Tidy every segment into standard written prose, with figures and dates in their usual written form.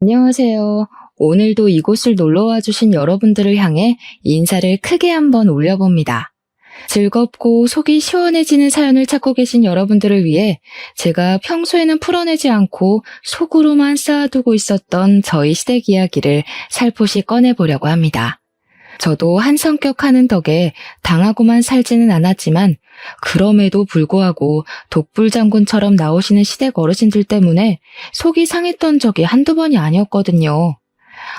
안녕하세요. 오늘도 이곳을 놀러와 주신 여러분들을 향해 인사를 크게 한번 올려봅니다. 즐겁고 속이 시원해지는 사연을 찾고 계신 여러분들을 위해 제가 평소에는 풀어내지 않고 속으로만 쌓아두고 있었던 저희 시댁 이야기를 살포시 꺼내보려고 합니다. 저도 한 성격 하는 덕에 당하고만 살지는 않았지만 그럼에도 불구하고 독불장군처럼 나오시는 시댁 어르신들 때문에 속이 상했던 적이 한두 번이 아니었거든요.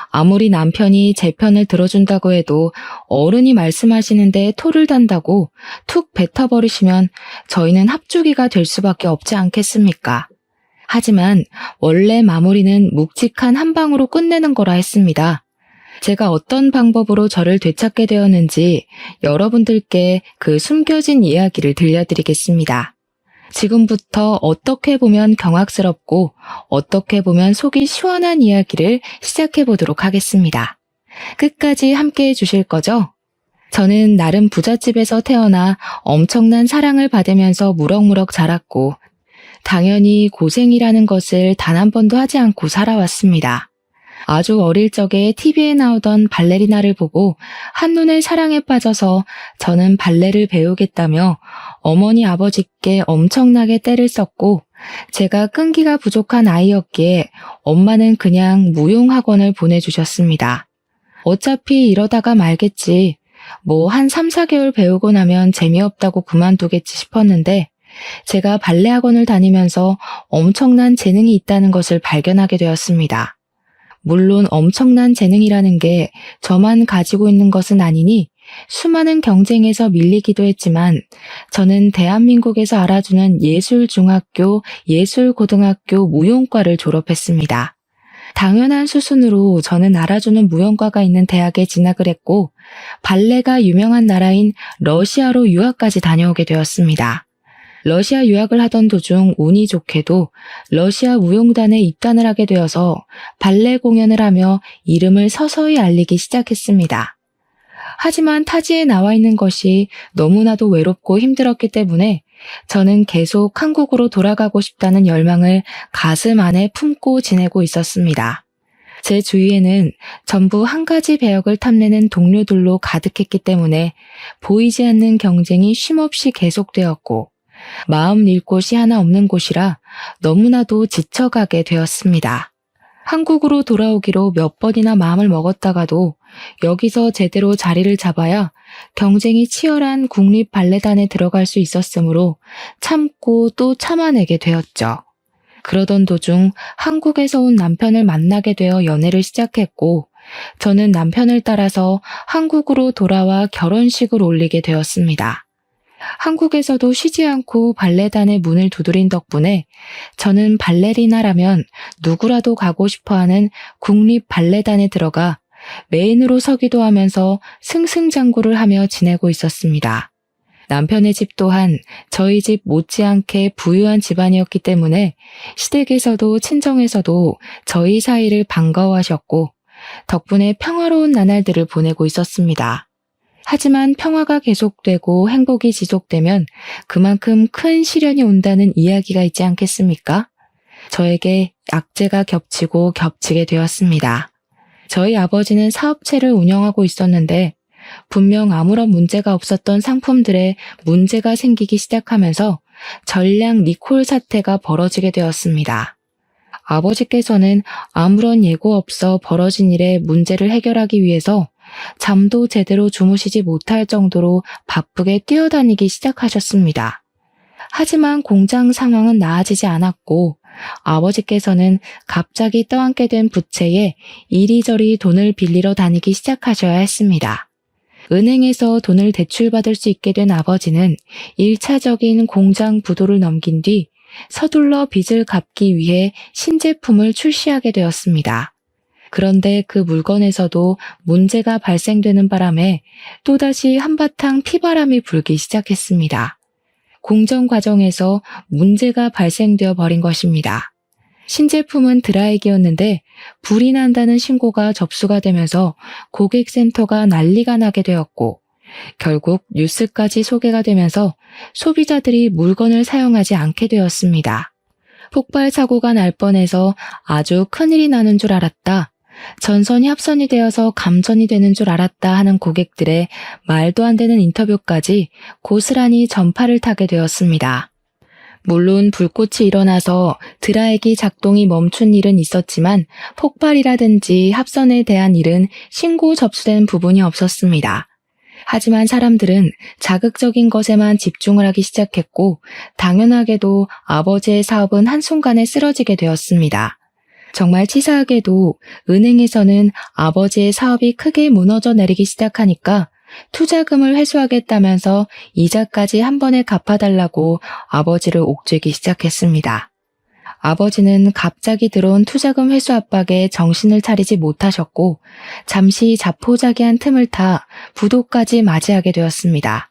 아무리 남편이 제 편을 들어준다고 해도 어른이 말씀하시는데 토를 단다고 툭 뱉어버리시면 저희는 합주기가 될 수밖에 없지 않겠습니까? 하지만 원래 마무리는 묵직한 한 방으로 끝내는 거라 했습니다. 제가 어떤 방법으로 저를 되찾게 되었는지 여러분들께 그 숨겨진 이야기를 들려드리겠습니다. 지금부터 어떻게 보면 경악스럽고 어떻게 보면 속이 시원한 이야기를 시작해 보도록 하겠습니다. 끝까지 함께 해주실 거죠? 저는 나름 부잣집에서 태어나 엄청난 사랑을 받으면서 무럭무럭 자랐고 당연히 고생이라는 것을 단 한 번도 하지 않고 살아왔습니다. 아주 어릴 적에 TV에 나오던 발레리나를 보고 한눈에 사랑에 빠져서 저는 발레를 배우겠다며 어머니 아버지께 엄청나게 떼를 썼고 제가 끈기가 부족한 아이였기에 엄마는 그냥 무용학원을 보내주셨습니다. 어차피 이러다가 말겠지. 뭐 한 3, 4개월 배우고 나면 재미없다고 그만두겠지 싶었는데 제가 발레 학원을 다니면서 엄청난 재능이 있다는 것을 발견하게 되었습니다. 물론 엄청난 재능이라는 게 저만 가지고 있는 것은 아니니 수많은 경쟁에서 밀리기도 했지만 저는 대한민국에서 알아주는 예술중학교, 예술고등학교 무용과를 졸업했습니다. 당연한 수순으로 저는 알아주는 무용과가 있는 대학에 진학을 했고 발레가 유명한 나라인 러시아로 유학까지 다녀오게 되었습니다. 러시아 유학을 하던 도중 운이 좋게도 러시아 무용단에 입단을 하게 되어서 발레 공연을 하며 이름을 서서히 알리기 시작했습니다. 하지만 타지에 나와 있는 것이 너무나도 외롭고 힘들었기 때문에 저는 계속 한국으로 돌아가고 싶다는 열망을 가슴 안에 품고 지내고 있었습니다. 제 주위에는 전부 한 가지 배역을 탐내는 동료들로 가득했기 때문에 보이지 않는 경쟁이 쉼없이 계속되었고 마음 낼 곳이 하나 없는 곳이라 너무나도 지쳐가게 되었습니다. 한국으로 돌아오기로 몇 번이나 마음을 먹었다가도 여기서 제대로 자리를 잡아야 경쟁이 치열한 국립발레단에 들어갈 수 있었으므로 참고 또 참아내게 되었죠. 그러던 도중 한국에서 온 남편을 만나게 되어 연애를 시작했고 저는 남편을 따라서 한국으로 돌아와 결혼식을 올리게 되었습니다. 한국에서도 쉬지 않고 발레단의 문을 두드린 덕분에 저는 발레리나라면 누구라도 가고 싶어하는 국립발레단에 들어가 메인으로 서기도 하면서 승승장구를 하며 지내고 있었습니다. 남편의 집 또한 저희 집 못지않게 부유한 집안이었기 때문에 시댁에서도 친정에서도 저희 사이를 반가워하셨고 덕분에 평화로운 나날들을 보내고 있었습니다. 하지만 평화가 계속되고 행복이 지속되면 그만큼 큰 시련이 온다는 이야기가 있지 않겠습니까? 저에게 악재가 겹치고 겹치게 되었습니다. 저희 아버지는 사업체를 운영하고 있었는데 분명 아무런 문제가 없었던 상품들에 문제가 생기기 시작하면서 전량 리콜 사태가 벌어지게 되었습니다. 아버지께서는 아무런 예고 없어 벌어진 일에 문제를 해결하기 위해서 잠도 제대로 주무시지 못할 정도로 바쁘게 뛰어다니기 시작하셨습니다. 하지만 공장 상황은 나아지지 않았고 아버지께서는 갑자기 떠안게 된 부채에 이리저리 돈을 빌리러 다니기 시작하셔야 했습니다. 은행에서 돈을 대출받을 수 있게 된 아버지는 1차적인 공장 부도를 넘긴 뒤 서둘러 빚을 갚기 위해 신제품을 출시하게 되었습니다. 그런데 그 물건에서도 문제가 발생되는 바람에 또다시 한바탕 피바람이 불기 시작했습니다. 공정 과정에서 문제가 발생되어 버린 것입니다. 신제품은 드라이기였는데 불이 난다는 신고가 접수가 되면서 고객센터가 난리가 나게 되었고 결국 뉴스까지 소개가 되면서 소비자들이 물건을 사용하지 않게 되었습니다. 폭발 사고가 날 뻔해서 아주 큰일이 나는 줄 알았다. 전선이 합선이 되어서 감전이 되는 줄 알았다 하는 고객들의 말도 안 되는 인터뷰까지 고스란히 전파를 타게 되었습니다. 물론 불꽃이 일어나서 드라이기 작동이 멈춘 일은 있었지만 폭발이라든지 합선에 대한 일은 신고 접수된 부분이 없었습니다. 하지만 사람들은 자극적인 것에만 집중을 하기 시작했고 당연하게도 아버지의 사업은 한순간에 쓰러지게 되었습니다. 정말 치사하게도 은행에서는 아버지의 사업이 크게 무너져 내리기 시작하니까 투자금을 회수하겠다면서 이자까지 한 번에 갚아달라고 아버지를 옥죄기 시작했습니다. 아버지는 갑자기 들어온 투자금 회수 압박에 정신을 차리지 못하셨고 잠시 자포자기한 틈을 타 부도까지 맞이하게 되었습니다.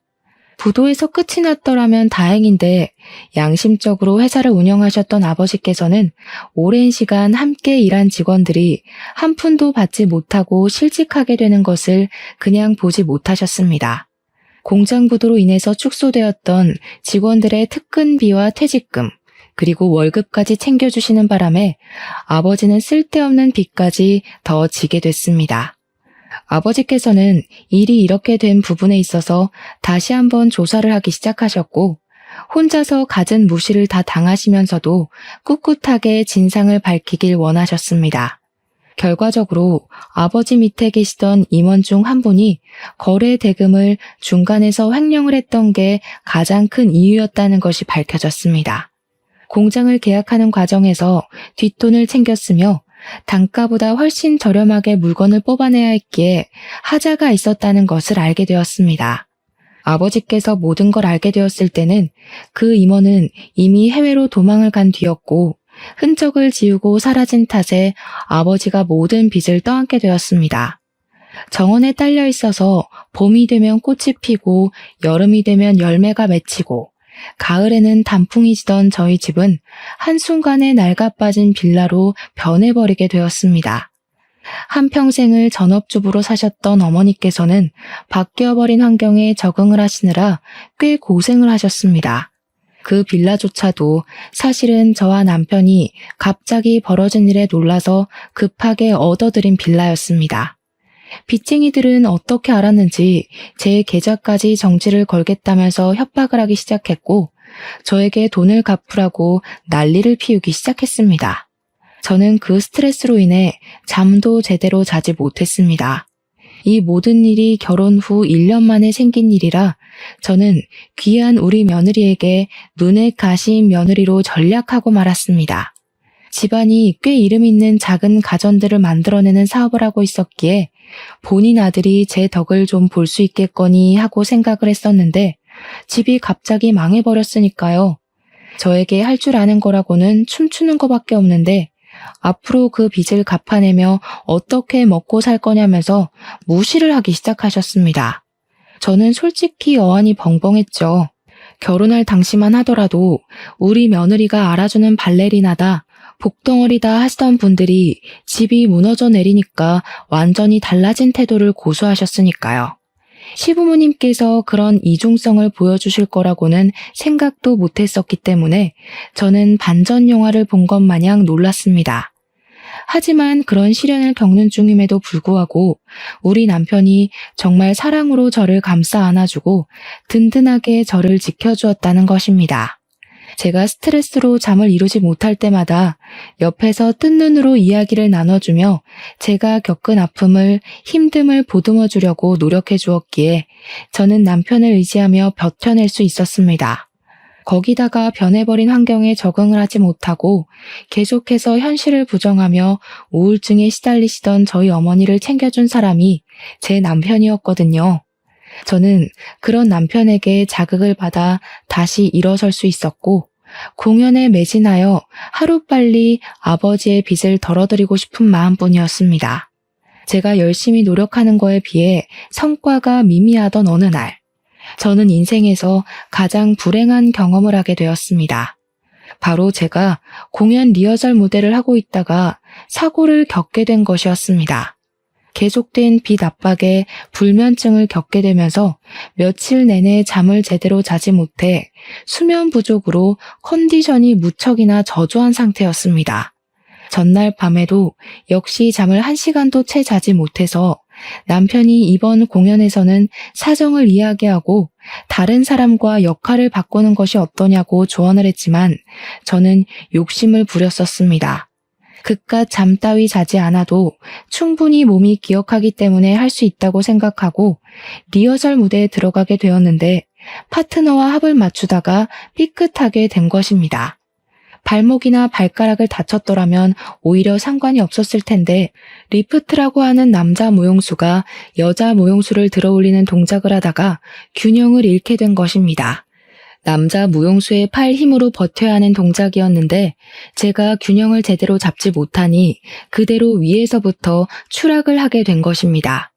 부도에서 끝이 났더라면 다행인데 양심적으로 회사를 운영하셨던 아버지께서는 오랜 시간 함께 일한 직원들이 한 푼도 받지 못하고 실직하게 되는 것을 그냥 보지 못하셨습니다. 공장 부도로 인해서 축소되었던 직원들의 특근비와 퇴직금, 그리고 월급까지 챙겨주시는 바람에 아버지는 쓸데없는 빚까지 더 지게 됐습니다. 아버지께서는 일이 이렇게 된 부분에 있어서 다시 한번 조사를 하기 시작하셨고 혼자서 갖은 무시를 다 당하시면서도 꿋꿋하게 진상을 밝히길 원하셨습니다. 결과적으로 아버지 밑에 계시던 임원 중 한 분이 거래 대금을 중간에서 횡령을 했던 게 가장 큰 이유였다는 것이 밝혀졌습니다. 공장을 계약하는 과정에서 뒷돈을 챙겼으며 단가보다 훨씬 저렴하게 물건을 뽑아내야 했기에 하자가 있었다는 것을 알게 되었습니다. 아버지께서 모든 걸 알게 되었을 때는 그 임원은 이미 해외로 도망을 간 뒤였고 흔적을 지우고 사라진 탓에 아버지가 모든 빚을 떠안게 되었습니다. 정원에 딸려 있어서 봄이 되면 꽃이 피고 여름이 되면 열매가 맺히고 가을에는 단풍이 지던 저희 집은 한순간에 낡아빠진 빌라로 변해버리게 되었습니다. 한평생을 전업주부로 사셨던 어머니께서는 바뀌어버린 환경에 적응을 하시느라 꽤 고생을 하셨습니다. 그 빌라조차도 사실은 저와 남편이 갑자기 벌어진 일에 놀라서 급하게 얻어들인 빌라였습니다. 빚쟁이들은 어떻게 알았는지 제 계좌까지 정지를 걸겠다면서 협박을 하기 시작했고 저에게 돈을 갚으라고 난리를 피우기 시작했습니다. 저는 그 스트레스로 인해 잠도 제대로 자지 못했습니다. 이 모든 일이 결혼 후 1년 만에 생긴 일이라 저는 귀한 우리 며느리에게 눈에 가시인 며느리로 전략하고 말았습니다. 집안이 꽤 이름 있는 작은 가전들을 만들어내는 사업을 하고 있었기에 본인 아들이 제 덕을 좀 볼 수 있겠거니 하고 생각을 했었는데 집이 갑자기 망해버렸으니까요. 저에게 할 줄 아는 거라고는 춤추는 것밖에 없는데 앞으로 그 빚을 갚아내며 어떻게 먹고 살 거냐면서 무시를 하기 시작하셨습니다. 저는 솔직히 어안이 벙벙했죠. 결혼할 당시만 하더라도 우리 며느리가 알아주는 발레리나다, 복덩어리다 하시던 분들이 집이 무너져 내리니까 완전히 달라진 태도를 고수하셨으니까요. 시부모님께서 그런 이중성을 보여주실 거라고는 생각도 못했었기 때문에 저는 반전 영화를 본 것 마냥 놀랐습니다. 하지만 그런 시련을 겪는 중임에도 불구하고 우리 남편이 정말 사랑으로 저를 감싸 안아주고 든든하게 저를 지켜주었다는 것입니다. 제가 스트레스로 잠을 이루지 못할 때마다 옆에서 뜬 눈으로 이야기를 나눠주며 제가 겪은 아픔을, 힘듦을 보듬어 주려고 노력해 주었기에 저는 남편을 의지하며 버텨낼 수 있었습니다. 거기다가 변해버린 환경에 적응을 하지 못하고 계속해서 현실을 부정하며 우울증에 시달리시던 저희 어머니를 챙겨준 사람이 제 남편이었거든요. 저는 그런 남편에게 자극을 받아 다시 일어설 수 있었고 공연에 매진하여 하루빨리 아버지의 빚을 덜어드리고 싶은 마음뿐이었습니다. 제가 열심히 노력하는 거에 비해 성과가 미미하던 어느 날, 저는 인생에서 가장 불행한 경험을 하게 되었습니다. 바로 제가 공연 리허설 무대를 하고 있다가 사고를 겪게 된 것이었습니다. 계속된 빚 압박에 불면증을 겪게 되면서 며칠 내내 잠을 제대로 자지 못해 수면 부족으로 컨디션이 무척이나 저조한 상태였습니다. 전날 밤에도 역시 잠을 1시간도 채 자지 못해서 남편이 이번 공연에서는 사정을 이야기하고 다른 사람과 역할을 바꾸는 것이 어떠냐고 조언을 했지만 저는 욕심을 부렸었습니다. 그깟 잠 따위 자지 않아도 충분히 몸이 기억하기 때문에 할 수 있다고 생각하고 리허설 무대에 들어가게 되었는데 파트너와 합을 맞추다가 삐끗하게 된 것입니다. 발목이나 발가락을 다쳤더라면 오히려 상관이 없었을 텐데 리프트라고 하는 남자 무용수가 여자 무용수를 들어올리는 동작을 하다가 균형을 잃게 된 것입니다. 남자 무용수의 팔 힘으로 버텨야 하는 동작이었는데 제가 균형을 제대로 잡지 못하니 그대로 위에서부터 추락을 하게 된 것입니다.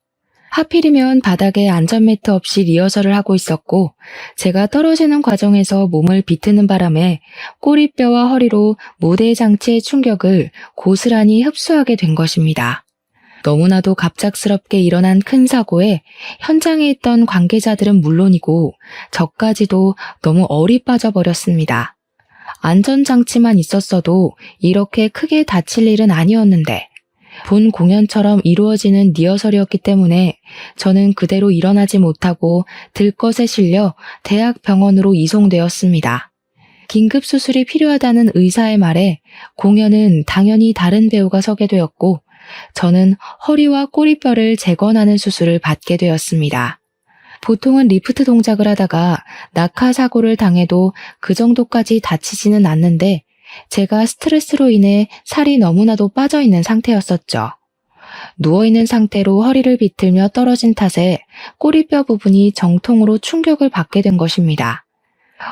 하필이면 바닥에 안전매트 없이 리허설을 하고 있었고 제가 떨어지는 과정에서 몸을 비트는 바람에 꼬리뼈와 허리로 무대 장치의 충격을 고스란히 흡수하게 된 것입니다. 너무나도 갑작스럽게 일어난 큰 사고에 현장에 있던 관계자들은 물론이고 저까지도 너무 얼이 빠져버렸습니다. 안전장치만 있었어도 이렇게 크게 다칠 일은 아니었는데 본 공연처럼 이루어지는 리허설이었기 때문에 저는 그대로 일어나지 못하고 들것에 실려 대학병원으로 이송되었습니다. 긴급 수술이 필요하다는 의사의 말에 공연은 당연히 다른 배우가 서게 되었고 저는 허리와 꼬리뼈를 재건하는 수술을 받게 되었습니다. 보통은 리프트 동작을 하다가 낙하 사고를 당해도 그 정도까지 다치지는 않는데 제가 스트레스로 인해 살이 너무나도 빠져있는 상태였었죠. 누워있는 상태로 허리를 비틀며 떨어진 탓에 꼬리뼈 부분이 정통으로 충격을 받게 된 것입니다.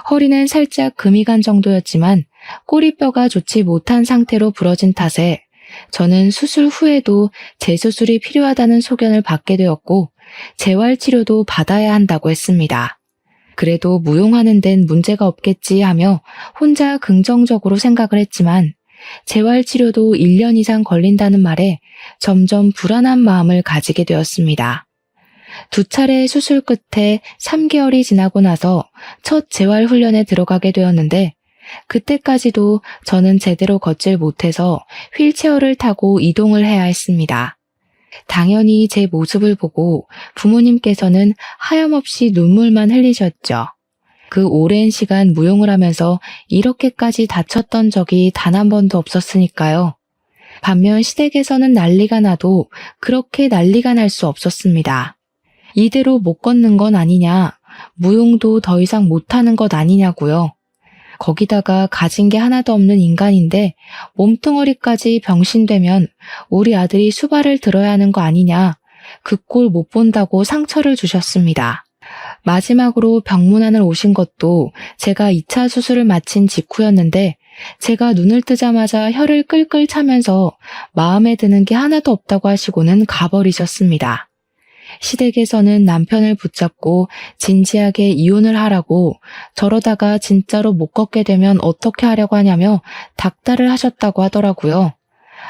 허리는 살짝 금이 간 정도였지만 꼬리뼈가 좋지 못한 상태로 부러진 탓에 저는 수술 후에도 재수술이 필요하다는 소견을 받게 되었고 재활치료도 받아야 한다고 했습니다. 그래도 무용하는 데는 문제가 없겠지 하며 혼자 긍정적으로 생각을 했지만 재활치료도 1년 이상 걸린다는 말에 점점 불안한 마음을 가지게 되었습니다. 2차례의 수술 끝에 3개월이 지나고 나서 첫 재활훈련에 들어가게 되었는데 그때까지도 저는 제대로 걷질 못해서 휠체어를 타고 이동을 해야 했습니다. 당연히 제 모습을 보고 부모님께서는 하염없이 눈물만 흘리셨죠. 그 오랜 시간 무용을 하면서 이렇게까지 다쳤던 적이 단 한 번도 없었으니까요. 반면 시댁에서는 난리가 나도 그렇게 난리가 날 수 없었습니다. 이대로 못 걷는 건 아니냐, 무용도 더 이상 못하는 것 아니냐고요. 거기다가 가진 게 하나도 없는 인간인데 몸뚱어리까지 병신되면 우리 아들이 수발을 들어야 하는 거 아니냐, 그 꼴 못 본다고 상처를 주셨습니다. 마지막으로 병문안을 오신 것도 제가 2차 수술을 마친 직후였는데 제가 눈을 뜨자마자 혀를 끌끌 차면서 마음에 드는 게 하나도 없다고 하시고는 가버리셨습니다. 시댁에서는 남편을 붙잡고 진지하게 이혼을 하라고, 저러다가 진짜로 못 걷게 되면 어떻게 하려고 하냐며 닥달을 하셨다고 하더라고요.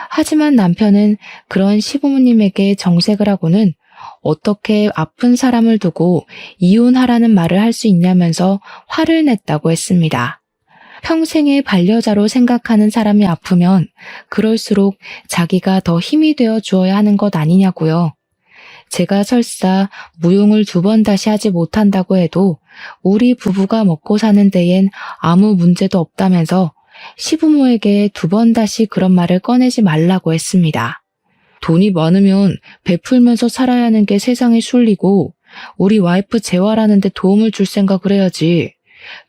하지만 남편은 그런 시부모님에게 정색을 하고는 어떻게 아픈 사람을 두고 이혼하라는 말을 할 수 있냐면서 화를 냈다고 했습니다. 평생의 반려자로 생각하는 사람이 아프면 그럴수록 자기가 더 힘이 되어 주어야 하는 것 아니냐고요. 제가 설사 무용을 2번 다시 하지 못한다고 해도 우리 부부가 먹고 사는 데엔 아무 문제도 없다면서 시부모에게 2번 다시 그런 말을 꺼내지 말라고 했습니다. 돈이 많으면 베풀면서 살아야 하는 게 세상에 순리고 우리 와이프 재활하는 데 도움을 줄 생각을 해야지.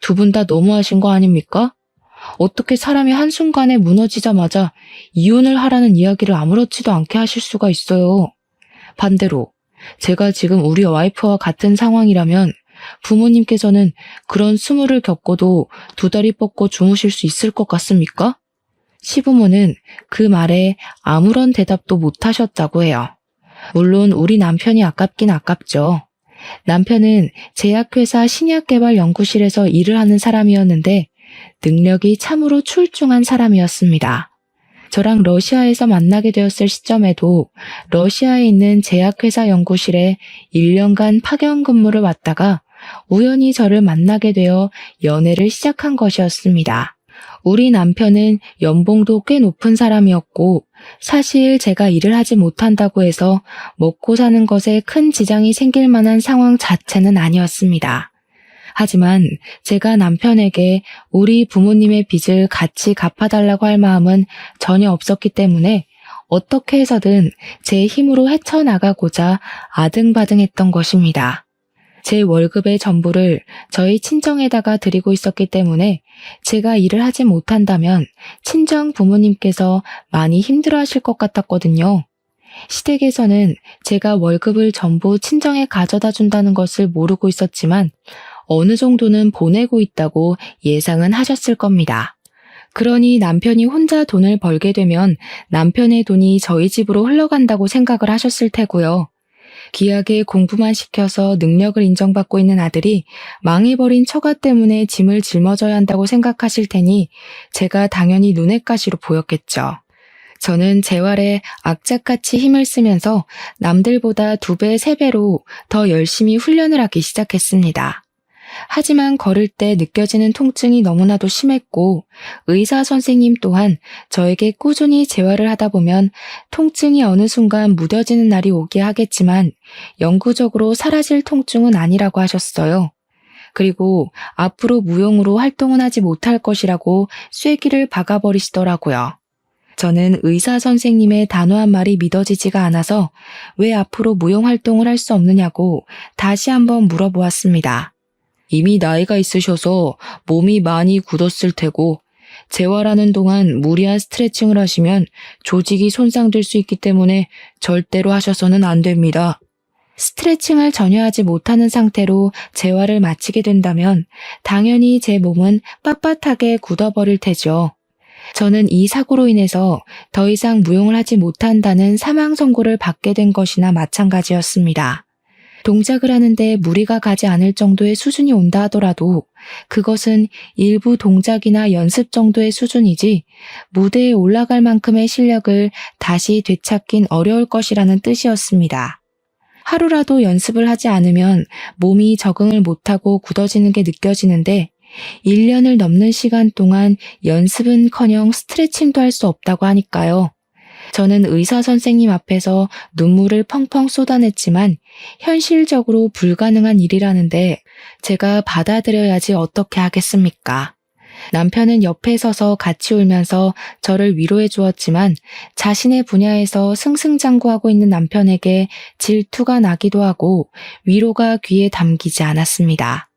2분 다 너무하신 거 아닙니까? 어떻게 사람이 한순간에 무너지자마자 이혼을 하라는 이야기를 아무렇지도 않게 하실 수가 있어요. 반대로 제가 지금 우리 와이프와 같은 상황이라면 부모님께서는 그런 수모를 겪고도 2다리 뻗고 주무실 수 있을 것 같습니까? 시부모는 그 말에 아무런 대답도 못 하셨다고 해요. 물론 우리 남편이 아깝긴 아깝죠. 남편은 제약회사 신약개발연구실에서 일을 하는 사람이었는데 능력이 참으로 출중한 사람이었습니다. 저랑 러시아에서 만나게 되었을 시점에도 러시아에 있는 제약회사 연구실에 1년간 파견 근무를 왔다가 우연히 저를 만나게 되어 연애를 시작한 것이었습니다. 우리 남편은 연봉도 꽤 높은 사람이었고 사실 제가 일을 하지 못한다고 해서 먹고 사는 것에 큰 지장이 생길 만한 상황 자체는 아니었습니다. 하지만 제가 남편에게 우리 부모님의 빚을 같이 갚아달라고 할 마음은 전혀 없었기 때문에 어떻게 해서든 제 힘으로 헤쳐나가고자 아등바등했던 것입니다. 제 월급의 전부를 저희 친정에다가 드리고 있었기 때문에 제가 일을 하지 못한다면 친정 부모님께서 많이 힘들어하실 것 같았거든요. 시댁에서는 제가 월급을 전부 친정에 가져다 준다는 것을 모르고 있었지만 어느 정도는 보내고 있다고 예상은 하셨을 겁니다. 그러니 남편이 혼자 돈을 벌게 되면 남편의 돈이 저희 집으로 흘러간다고 생각을 하셨을 테고요. 귀하게 공부만 시켜서 능력을 인정받고 있는 아들이 망해버린 처가 때문에 짐을 짊어져야 한다고 생각하실 테니 제가 당연히 눈엣 가시로 보였겠죠. 저는 재활에 악착같이 힘을 쓰면서 남들보다 2배, 3배로 더 열심히 훈련을 하기 시작했습니다. 하지만 걸을 때 느껴지는 통증이 너무나도 심했고 의사 선생님 또한 저에게 꾸준히 재활을 하다 보면 통증이 어느 순간 무뎌지는 날이 오게 하겠지만 영구적으로 사라질 통증은 아니라고 하셨어요. 그리고 앞으로 무용으로 활동은 하지 못할 것이라고 쐐기를 박아버리시더라고요. 저는 의사 선생님의 단호한 말이 믿어지지가 않아서 왜 앞으로 무용 활동을 할 수 없느냐고 다시 한번 물어보았습니다. 이미 나이가 있으셔서 몸이 많이 굳었을 테고 재활하는 동안 무리한 스트레칭을 하시면 조직이 손상될 수 있기 때문에 절대로 하셔서는 안 됩니다. 스트레칭을 전혀 하지 못하는 상태로 재활을 마치게 된다면 당연히 제 몸은 빳빳하게 굳어버릴 테죠. 저는 이 사고로 인해서 더 이상 무용을 하지 못한다는 사망 선고를 받게 된 것이나 마찬가지였습니다. 동작을 하는데 무리가 가지 않을 정도의 수준이 온다 하더라도 그것은 일부 동작이나 연습 정도의 수준이지 무대에 올라갈 만큼의 실력을 다시 되찾긴 어려울 것이라는 뜻이었습니다. 하루라도 연습을 하지 않으면 몸이 적응을 못하고 굳어지는 게 느껴지는데 1년을 넘는 시간 동안 연습은커녕 스트레칭도 할 수 없다고 하니까요. 저는 의사 선생님 앞에서 눈물을 펑펑 쏟아냈지만 현실적으로 불가능한 일이라는데 제가 받아들여야지 어떻게 하겠습니까? 남편은 옆에 서서 같이 울면서 저를 위로해 주었지만 자신의 분야에서 승승장구하고 있는 남편에게 질투가 나기도 하고 위로가 귀에 담기지 않았습니다.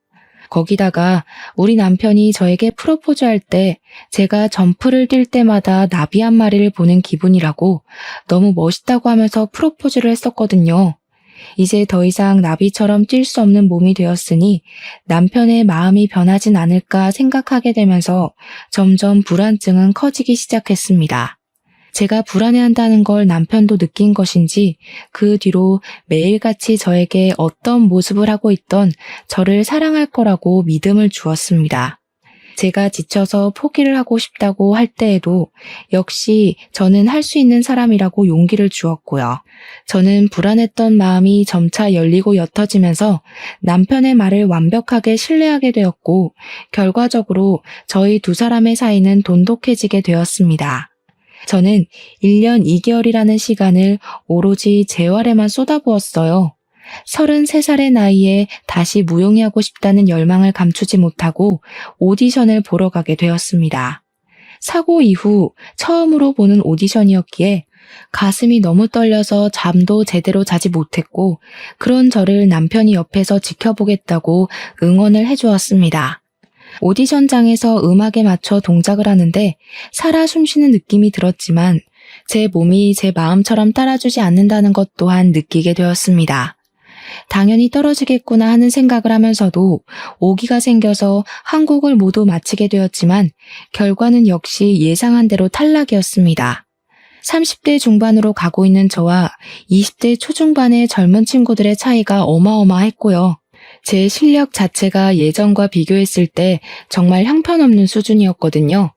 거기다가 우리 남편이 저에게 프로포즈할 때 제가 점프를 뛸 때마다 나비 한 마리를 보는 기분이라고 너무 멋있다고 하면서 프로포즈를 했었거든요. 이제 더 이상 나비처럼 뛸 수 없는 몸이 되었으니 남편의 마음이 변하진 않을까 생각하게 되면서 점점 불안증은 커지기 시작했습니다. 제가 불안해한다는 걸 남편도 느낀 것인지 그 뒤로 매일같이 저에게 어떤 모습을 하고 있던 저를 사랑할 거라고 믿음을 주었습니다. 제가 지쳐서 포기를 하고 싶다고 할 때에도 역시 저는 할 수 있는 사람이라고 용기를 주었고요. 저는 불안했던 마음이 점차 열리고 옅어지면서 남편의 말을 완벽하게 신뢰하게 되었고 결과적으로 저희 두 사람의 사이는 돈독해지게 되었습니다. 저는 1년 2개월이라는 시간을 오로지 재활에만 쏟아부었어요. 33살의 나이에 다시 무용이 하고 싶다는 열망을 감추지 못하고 오디션을 보러 가게 되었습니다. 사고 이후 처음으로 보는 오디션이었기에 가슴이 너무 떨려서 잠도 제대로 자지 못했고 그런 저를 남편이 옆에서 지켜보겠다고 응원을 해주었습니다. 오디션장에서 음악에 맞춰 동작을 하는데 살아 숨쉬는 느낌이 들었지만 제 몸이 제 마음처럼 따라주지 않는다는 것 또한 느끼게 되었습니다. 당연히 떨어지겠구나 하는 생각을 하면서도 오기가 생겨서 한 곡을 모두 마치게 되었지만 결과는 역시 예상한 대로 탈락이었습니다. 30대 중반으로 가고 있는 저와 20대 초중반의 젊은 친구들의 차이가 어마어마했고요. 제 실력 자체가 예전과 비교했을 때 정말 형편없는 수준이었거든요.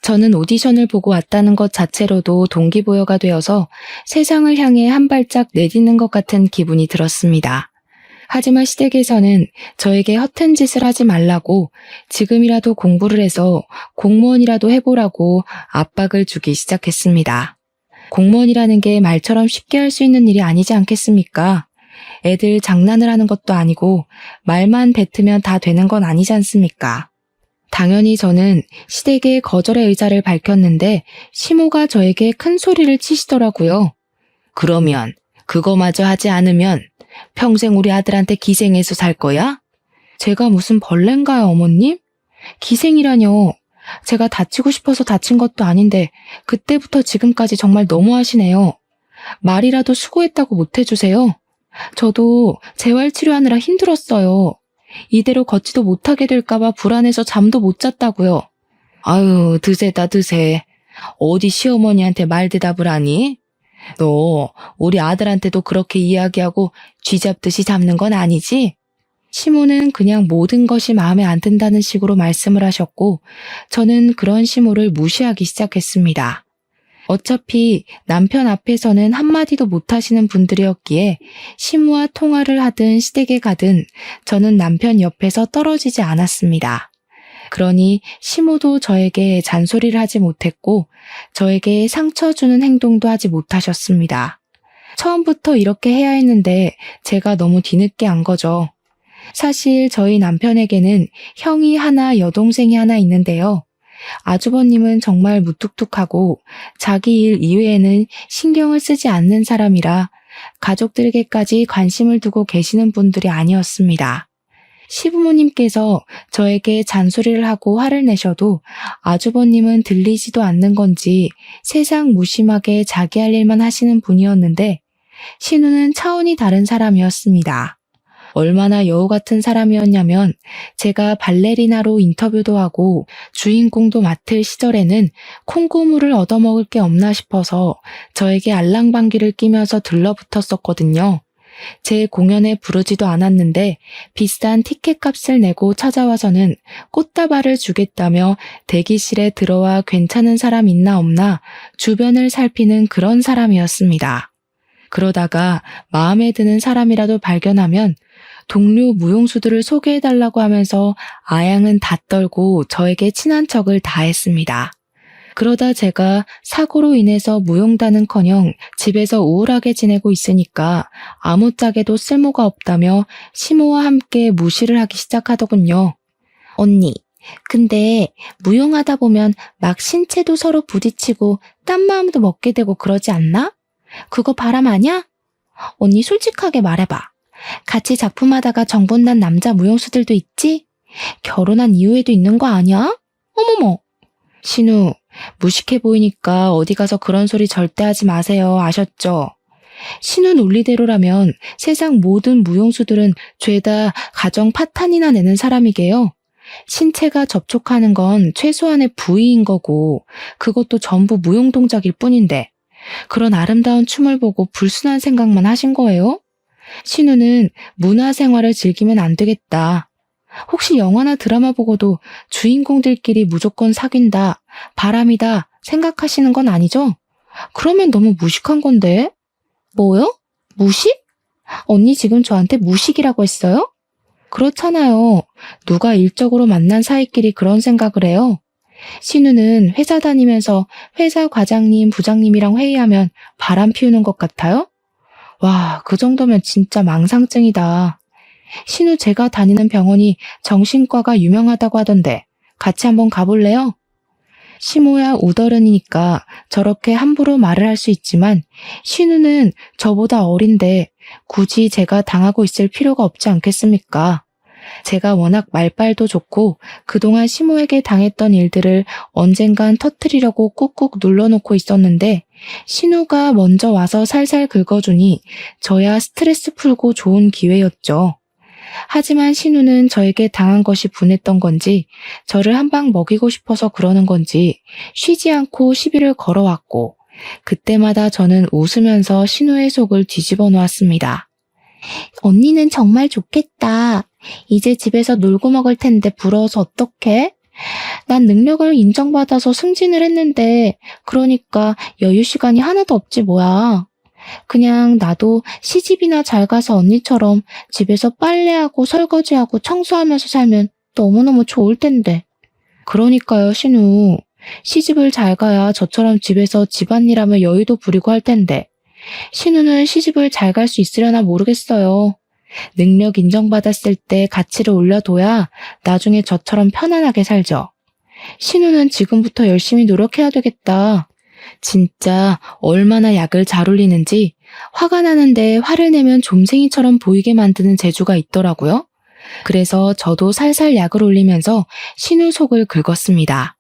저는 오디션을 보고 왔다는 것 자체로도 동기부여가 되어서 세상을 향해 한 발짝 내딛는 것 같은 기분이 들었습니다. 하지만 시댁에서는 저에게 허튼 짓을 하지 말라고 지금이라도 공부를 해서 공무원이라도 해보라고 압박을 주기 시작했습니다. 공무원이라는 게 말처럼 쉽게 할 수 있는 일이 아니지 않겠습니까? 애들 장난을 하는 것도 아니고 말만 뱉으면 다 되는 건 아니지 않습니까? 당연히 저는 시댁에 거절의 의사를 밝혔는데 시모가 저에게 큰 소리를 치시더라고요. 그러면 그거마저 하지 않으면 평생 우리 아들한테 기생해서 살 거야? 제가 무슨 벌레인가요, 어머님? 기생이라뇨. 제가 다치고 싶어서 다친 것도 아닌데 그때부터 지금까지 정말 너무하시네요. 말이라도 수고했다고 못해주세요. 저도 재활치료하느라 힘들었어요. 이대로 걷지도 못하게 될까봐 불안해서 잠도 못 잤다고요. 아유, 드세다 드세. 어디 시어머니한테 말 대답을 하니? 너 우리 아들한테도 그렇게 이야기하고 쥐잡듯이 잡는 건 아니지? 시모는 그냥 모든 것이 마음에 안 든다는 식으로 말씀을 하셨고 저는 그런 시모를 무시하기 시작했습니다. 어차피 남편 앞에서는 한마디도 못하시는 분들이었기에 시모와 통화를 하든 시댁에 가든 저는 남편 옆에서 떨어지지 않았습니다. 그러니 시모도 저에게 잔소리를 하지 못했고 저에게 상처 주는 행동도 하지 못하셨습니다. 처음부터 이렇게 해야 했는데 제가 너무 뒤늦게 안 거죠. 사실 저희 남편에게는 형이 하나 여동생이 하나 있는데요. 아주버님은 정말 무뚝뚝하고 자기 일 이외에는 신경을 쓰지 않는 사람이라 가족들에게까지 관심을 두고 계시는 분들이 아니었습니다. 시부모님께서 저에게 잔소리를 하고 화를 내셔도 아주버님은 들리지도 않는 건지 세상 무심하게 자기 할 일만 하시는 분이었는데 신우는 차원이 다른 사람이었습니다. 얼마나 여우 같은 사람이었냐면 제가 발레리나로 인터뷰도 하고 주인공도 맡을 시절에는 콩고물을 얻어먹을 게 없나 싶어서 저에게 알랑방귀를 끼면서 들러붙었었거든요. 제 공연에 부르지도 않았는데 비싼 티켓 값을 내고 찾아와서는 꽃다발을 주겠다며 대기실에 들어와 괜찮은 사람 있나 없나 주변을 살피는 그런 사람이었습니다. 그러다가 마음에 드는 사람이라도 발견하면 동료 무용수들을 소개해달라고 하면서 아양은 다 떨고 저에게 친한 척을 다 했습니다. 그러다 제가 사고로 인해서 무용단은커녕 집에서 우울하게 지내고 있으니까 아무짝에도 쓸모가 없다며 시모와 함께 무시를 하기 시작하더군요. 언니, 근데 무용하다 보면 막 신체도 서로 부딪히고 딴 마음도 먹게 되고 그러지 않나? 그거 바람 아냐? 언니 솔직하게 말해봐. 같이 작품하다가 정본난 남자 무용수들도 있지? 결혼한 이후에도 있는 거 아니야? 어머머. 신우, 무식해 보이니까 어디 가서 그런 소리 절대 하지 마세요. 아셨죠? 신우 논리대로라면 세상 모든 무용수들은 죄다 가정 파탄이나 내는 사람이게요. 신체가 접촉하는 건 최소한의 부위인 거고 그것도 전부 무용 동작일 뿐인데 그런 아름다운 춤을 보고 불순한 생각만 하신 거예요? 신우는 문화생활을 즐기면 안 되겠다. 혹시 영화나 드라마 보고도 주인공들끼리 무조건 사귄다, 바람이다 생각하시는 건 아니죠? 그러면 너무 무식한 건데. 뭐요? 무식? 언니 지금 저한테 무식이라고 했어요? 그렇잖아요. 누가 일적으로 만난 사이끼리 그런 생각을 해요. 신우는 회사 다니면서 회사 과장님, 부장님이랑 회의하면 바람 피우는 것 같아요? 와, 그 정도면 진짜 망상증이다. 신우 제가 다니는 병원이 정신과가 유명하다고 하던데 같이 한번 가볼래요? 시모야 우더른이니까 저렇게 함부로 말을 할 수 있지만 신우는 저보다 어린데 굳이 제가 당하고 있을 필요가 없지 않겠습니까? 제가 워낙 말빨도 좋고 그동안 시모에게 당했던 일들을 언젠간 터뜨리려고 꾹꾹 눌러놓고 있었는데 신우가 먼저 와서 살살 긁어주니 저야 스트레스 풀고 좋은 기회였죠. 하지만 신우는 저에게 당한 것이 분했던 건지 저를 한 방 먹이고 싶어서 그러는 건지 쉬지 않고 시비를 걸어왔고 그때마다 저는 웃으면서 신우의 속을 뒤집어 놓았습니다. 언니는 정말 좋겠다. 이제 집에서 놀고 먹을 텐데 부러워서 어떡해? 난 능력을 인정받아서 승진을 했는데 그러니까 여유 시간이 하나도 없지 뭐야. 그냥 나도 시집이나 잘 가서 언니처럼 집에서 빨래하고 설거지하고 청소하면서 살면 너무너무 좋을 텐데. 그러니까요, 신우. 시집을 잘 가야 저처럼 집에서 집안일하며 여유도 부리고 할 텐데. 신우는 시집을 잘 갈 수 있으려나 모르겠어요. 능력 인정받았을 때 가치를 올려둬야 나중에 저처럼 편안하게 살죠. 신우는 지금부터 열심히 노력해야 되겠다. 진짜 얼마나 약을 잘 올리는지 화가 나는데 화를 내면 좀생이처럼 보이게 만드는 재주가 있더라고요. 그래서 저도 살살 약을 올리면서 신우 속을 긁었습니다.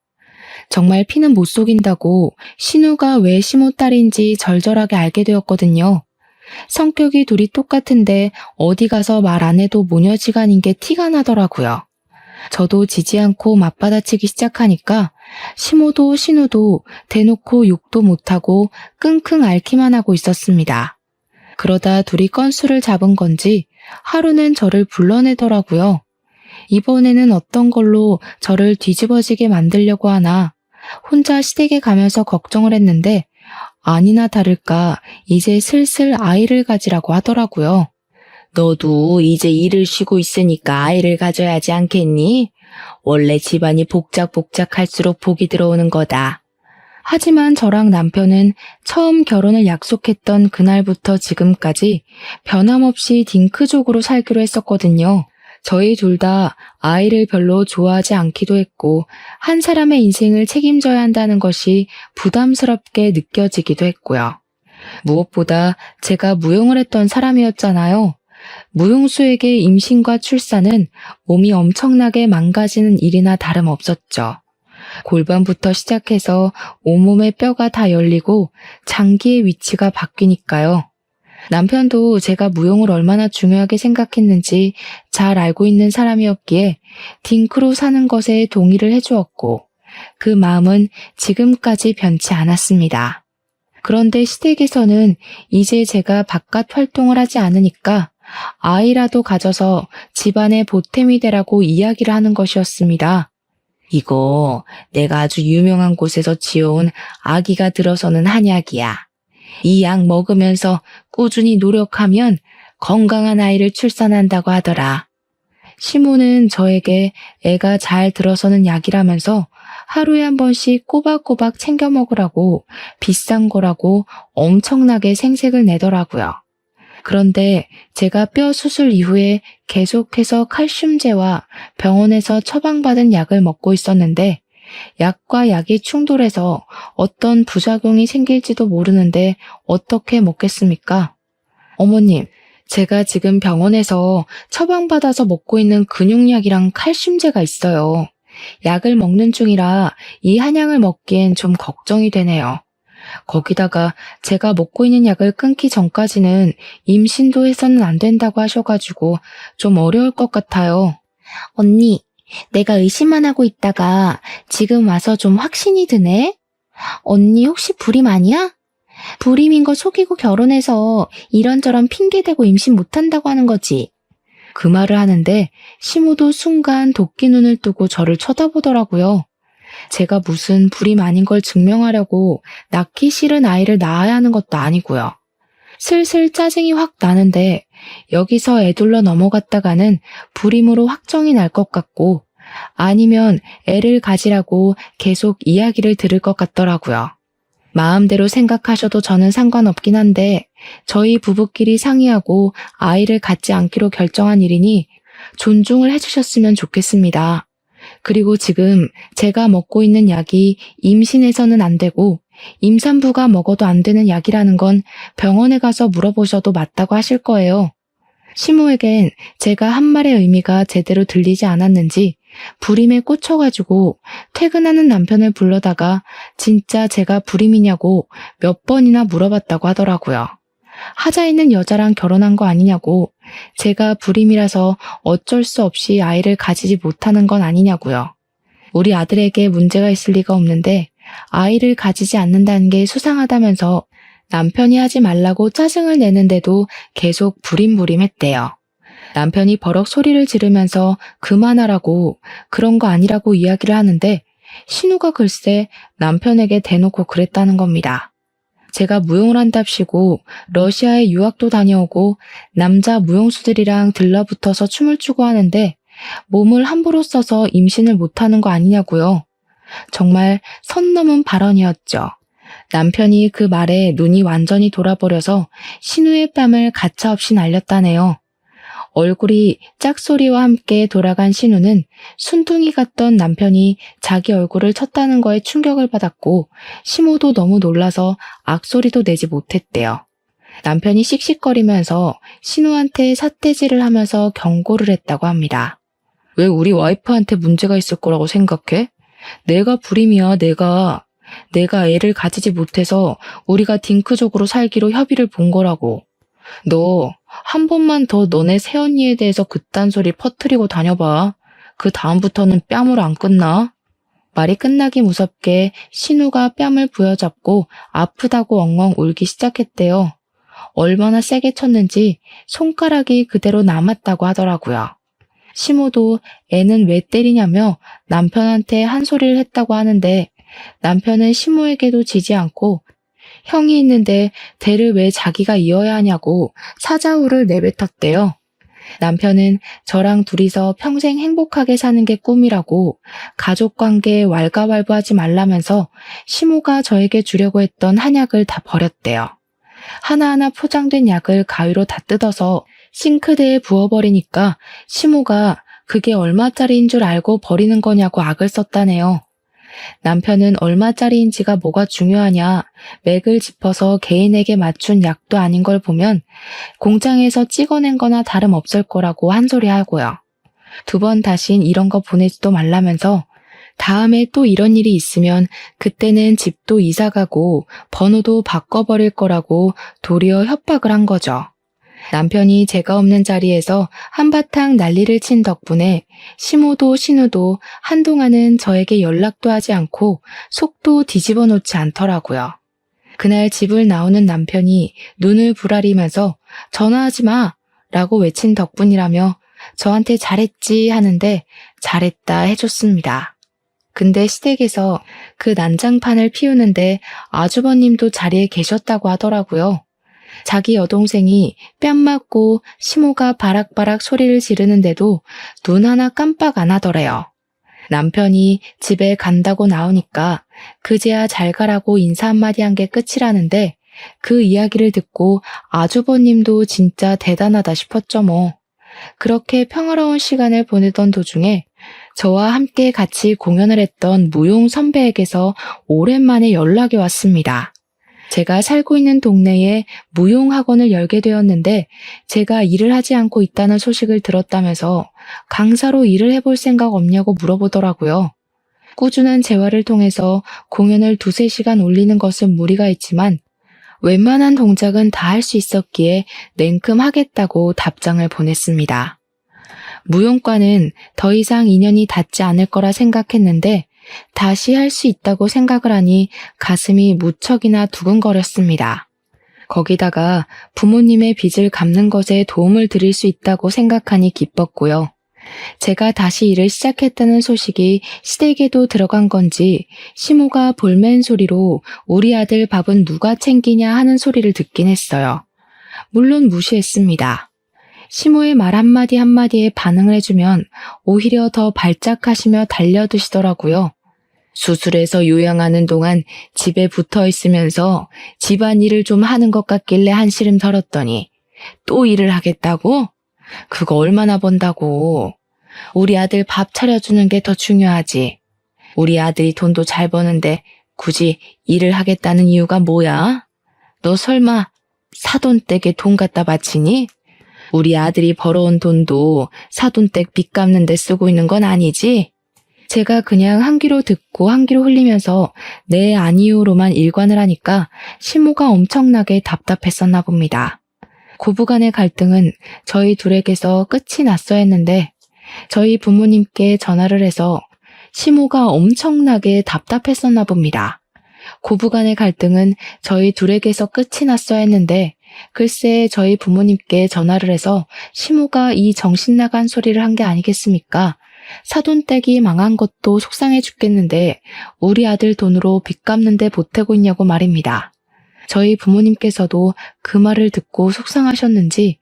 정말 피는 못 속인다고 신우가 왜 시모 딸인지 절절하게 알게 되었거든요. 성격이 둘이 똑같은데 어디 가서 말 안 해도 모녀지간인 게 티가 나더라고요. 저도 지지 않고 맞받아치기 시작하니까 시모도 신우도 대놓고 욕도 못하고 끙끙 앓기만 하고 있었습니다. 그러다 둘이 건수를 잡은 건지 하루는 저를 불러내더라고요. 이번에는 어떤 걸로 저를 뒤집어지게 만들려고 하나 혼자 시댁에 가면서 걱정을 했는데 아니나 다를까 이제 슬슬 아이를 가지라고 하더라고요. 너도 이제 일을 쉬고 있으니까 아이를 가져야지 않겠니? 원래 집안이 복작복작할수록 복이 들어오는 거다. 하지만 저랑 남편은 처음 결혼을 약속했던 그날부터 지금까지 변함없이 딩크족으로 살기로 했었거든요. 저희 둘 다 아이를 별로 좋아하지 않기도 했고 한 사람의 인생을 책임져야 한다는 것이 부담스럽게 느껴지기도 했고요. 무엇보다 제가 무용을 했던 사람이었잖아요. 무용수에게 임신과 출산은 몸이 엄청나게 망가지는 일이나 다름없었죠. 골반부터 시작해서 온몸의 뼈가 다 열리고 장기의 위치가 바뀌니까요. 남편도 제가 무용을 얼마나 중요하게 생각했는지 잘 알고 있는 사람이었기에 딩크로 사는 것에 동의를 해주었고 그 마음은 지금까지 변치 않았습니다. 그런데 시댁에서는 이제 제가 바깥 활동을 하지 않으니까 아이라도 가져서 집안의 보탬이 되라고 이야기를 하는 것이었습니다. 이거 내가 아주 유명한 곳에서 지어온 아기가 들어서는 한약이야. 이 약 먹으면서 꾸준히 노력하면 건강한 아이를 출산한다고 하더라. 시모는 저에게 애가 잘 들어서는 약이라면서 하루에 한 번씩 꼬박꼬박 챙겨 먹으라고 비싼 거라고 엄청나게 생색을 내더라고요. 그런데 제가 뼈 수술 이후에 계속해서 칼슘제와 병원에서 처방받은 약을 먹고 있었는데 약과 약이 충돌해서 어떤 부작용이 생길지도 모르는데 어떻게 먹겠습니까? 어머님, 제가 지금 병원에서 처방받아서 먹고 있는 근육약이랑 칼슘제가 있어요. 약을 먹는 중이라 이 한약을 먹기엔 좀 걱정이 되네요. 거기다가 제가 먹고 있는 약을 끊기 전까지는 임신도 해서는 안 된다고 하셔가지고 좀 어려울 것 같아요. 언니, 내가 의심만 하고 있다가 지금 와서 좀 확신이 드네? 언니 혹시 불임 아니야? 불임인 거 속이고 결혼해서 이런저런 핑계대고 임신 못한다고 하는 거지. 그 말을 하는데 시모도 순간 도끼 눈을 뜨고 저를 쳐다보더라고요. 제가 무슨 불임 아닌 걸 증명하려고 낳기 싫은 아이를 낳아야 하는 것도 아니고요. 슬슬 짜증이 확 나는데 여기서 애둘러 넘어갔다가는 불임으로 확정이 날 것 같고 아니면 애를 가지라고 계속 이야기를 들을 것 같더라고요. 마음대로 생각하셔도 저는 상관없긴 한데 저희 부부끼리 상의하고 아이를 갖지 않기로 결정한 일이니 존중을 해주셨으면 좋겠습니다. 그리고 지금 제가 먹고 있는 약이 임신해서는 안 되고 임산부가 먹어도 안 되는 약이라는 건 병원에 가서 물어보셔도 맞다고 하실 거예요. 시모에겐 제가 한 말의 의미가 제대로 들리지 않았는지 불임에 꽂혀가지고 퇴근하는 남편을 불러다가 진짜 제가 불임이냐고 몇 번이나 물어봤다고 하더라고요. 하자 있는 여자랑 결혼한 거 아니냐고, 제가 불임이라서 어쩔 수 없이 아이를 가지지 못하는 건 아니냐고요. 우리 아들에게 문제가 있을 리가 없는데 아이를 가지지 않는다는 게 수상하다면서 남편이 하지 말라고 짜증을 내는데도 계속 부림부림했대요. 남편이 버럭 소리를 지르면서 그만하라고, 그런 거 아니라고 이야기를 하는데 신우가 글쎄 남편에게 대놓고 그랬다는 겁니다. 제가 무용을 한답시고 러시아에 유학도 다녀오고 남자 무용수들이랑 들러붙어서 춤을 추고 하는데 몸을 함부로 써서 임신을 못하는 거 아니냐고요. 정말 선 넘은 발언이었죠. 남편이 그 말에 눈이 완전히 돌아버려서 신우의 뺨을 가차없이 날렸다네요. 얼굴이 짝소리와 함께 돌아간 신우는 순둥이 같던 남편이 자기 얼굴을 쳤다는 거에 충격을 받았고 시모도 너무 놀라서 악소리도 내지 못했대요. 남편이 씩씩거리면서 신우한테 삿대질을 하면서 경고를 했다고 합니다. 왜 우리 와이프한테 문제가 있을 거라고 생각해? 내가 불임이야, 내가 애를 가지지 못해서 우리가 딩크족으로 살기로 협의를 본 거라고. 너 한 번만 더 너네 새언니에 대해서 그딴 소리 퍼뜨리고 다녀봐. 그 다음부터는 뺨으로 안 끝나. 말이 끝나기 무섭게 신우가 뺨을 부여잡고 아프다고 엉엉 울기 시작했대요. 얼마나 세게 쳤는지 손가락이 그대로 남았다고 하더라고요. 시모도 애는 왜 때리냐며 남편한테 한 소리를 했다고 하는데 남편은 시모에게도 지지 않고 형이 있는데 대를 왜 자기가 이어야 하냐고 사자후를 내뱉었대요. 남편은 저랑 둘이서 평생 행복하게 사는 게 꿈이라고 가족관계에 왈가왈부하지 말라면서 시모가 저에게 주려고 했던 한약을 다 버렸대요. 하나하나 포장된 약을 가위로 다 뜯어서 싱크대에 부어버리니까 시모가 그게 얼마짜리인 줄 알고 버리는 거냐고 악을 썼다네요. 남편은 얼마짜리인지가 뭐가 중요하냐, 맥을 짚어서 개인에게 맞춘 약도 아닌 걸 보면 공장에서 찍어낸 거나 다름없을 거라고 한 소리 하고요. 2번 다신 이런 거 보내지도 말라면서 다음에 또 이런 일이 있으면 그때는 집도 이사가고 번호도 바꿔버릴 거라고 도리어 협박을 한 거죠. 남편이 제가 없는 자리에서 한바탕 난리를 친 덕분에 시모도 신우도 한동안은 저에게 연락도 하지 않고 속도 뒤집어 놓지 않더라고요. 그날 집을 나오는 남편이 눈을 부라리면서 전화하지 마! 라고 외친 덕분이라며 저한테 잘했지 하는데 잘했다 해줬습니다. 근데 시댁에서 그 난장판을 피우는데 아주버님도 자리에 계셨다고 하더라고요. 자기 여동생이 뺨 맞고 시모가 바락바락 소리를 지르는데도 눈 하나 깜빡 안 하더래요. 남편이 집에 간다고 나오니까 그제야 잘 가라고 인사 한마디 한 게 끝이라는데 그 이야기를 듣고 아주버님도 진짜 대단하다 싶었죠 뭐. 그렇게 평화로운 시간을 보내던 도중에 저와 함께 같이 공연을 했던 무용 선배에게서 오랜만에 연락이 왔습니다. 제가 살고 있는 동네에 무용학원을 열게 되었는데 제가 일을 하지 않고 있다는 소식을 들었다면서 강사로 일을 해볼 생각 없냐고 물어보더라고요. 꾸준한 재활을 통해서 공연을 2-3시간 올리는 것은 무리가 있지만 웬만한 동작은 다 할 수 있었기에 냉큼 하겠다고 답장을 보냈습니다. 무용과는 더 이상 인연이 닿지 않을 거라 생각했는데 다시 할 수 있다고 생각을 하니 가슴이 무척이나 두근거렸습니다. 거기다가 부모님의 빚을 갚는 것에 도움을 드릴 수 있다고 생각하니 기뻤고요. 제가 다시 일을 시작했다는 소식이 시댁에도 들어간 건지 시모가 볼멘 소리로 우리 아들 밥은 누가 챙기냐 하는 소리를 듣긴 했어요. 물론 무시했습니다. 시모의 말 한마디 한마디에 반응을 해주면 오히려 더 발작하시며 달려드시더라고요. 수술해서 요양하는 동안 집에 붙어 있으면서 집안일을 좀 하는 것 같길래 한시름 털었더니 또 일을 하겠다고? 그거 얼마나 번다고. 우리 아들 밥 차려주는 게 더 중요하지. 우리 아들이 돈도 잘 버는데 굳이 일을 하겠다는 이유가 뭐야? 너 설마 사돈댁에 돈 갖다 바치니? 우리 아들이 벌어온 돈도 사돈댁 빚 갚는 데 쓰고 있는 건 아니지? 제가 그냥 한 귀로 듣고 한 귀로 흘리면서 네 아니요로만 일관을 하니까 시모가 엄청나게 답답했었나 봅니다. 고부간의 갈등은 저희 둘에게서 끝이 났어야 했는데 저희 부모님께 전화를 해서 시모가 엄청나게 답답했었나 봅니다. 고부간의 갈등은 저희 둘에게서 끝이 났어야 했는데 글쎄 저희 부모님께 전화를 해서 시모가 이 정신 나간 소리를 한 게 아니겠습니까? 사돈댁이 망한 것도 속상해 죽겠는데 우리 아들 돈으로 빚 갚는데 보태고 있냐고 말입니다. 저희 부모님께서도 그 말을 듣고 속상하셨는지